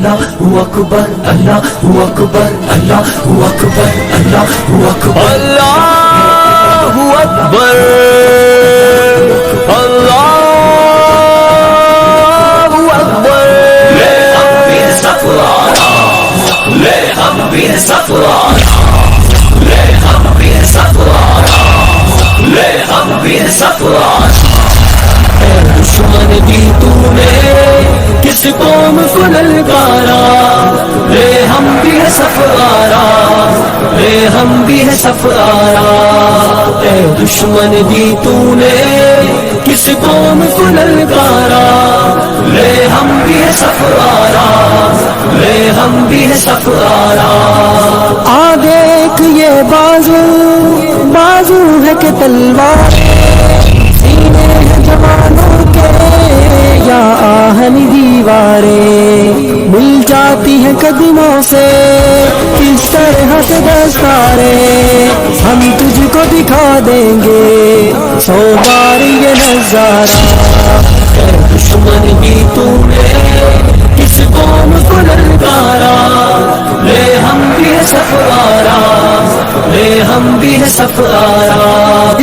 Allahu Akbar, Allahu Akbar, Allahu Akbar, Allahu Akbar, Allahu Akbar, Allahu Akbar. Le hum bhi safara, le hum bhi safara, le hum bhi safara, le hum bhi safara. دشمن بھی تو نے کس قوم کو للکارا، لے ہم بھی ہے سفارا، لے ہم بھی ہے سفارا. اے دشمن بھی تو نے کس قوم کو للکارا، لے ہم بھی ہے سفارا، لے ہم بھی ہے سفارا. آ دیکھ یہ بازو بازو ہے کہ تلوار، سینے ہیں جوانوں کے یا آہن دیواریں، مل جاتی ہیں قدموں سے کس طرح سے دستاریں. ہم تجھ کو دکھا دیں گے 100 بار یہ نظارہ. دشمن بھی تو نے کس قوم کو للکارا، لے ہم بھی ہے سفارا، لے ہم بھی ہے سفارا.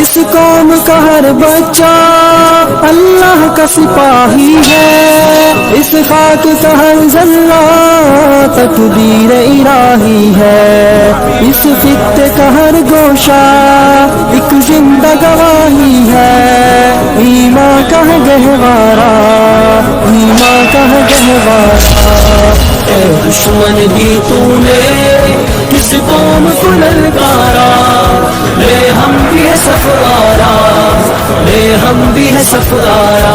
اس قوم کا ہر بچہ اللہ کا سپاہی ہے، اس خاک کا ہر ذرہ تقدیر الہی ہے، اس خطے کا ہر گوشہ ایک زندہ گواہی ہے. ایمان کا ہے گہوارہ، ایمان کا ہے گہوارہ. اے دشمن بھی تو نے کس قوم کو للکارا، لے ہم بھی ہے سفارا، لے ہم بھی ہے سفارا.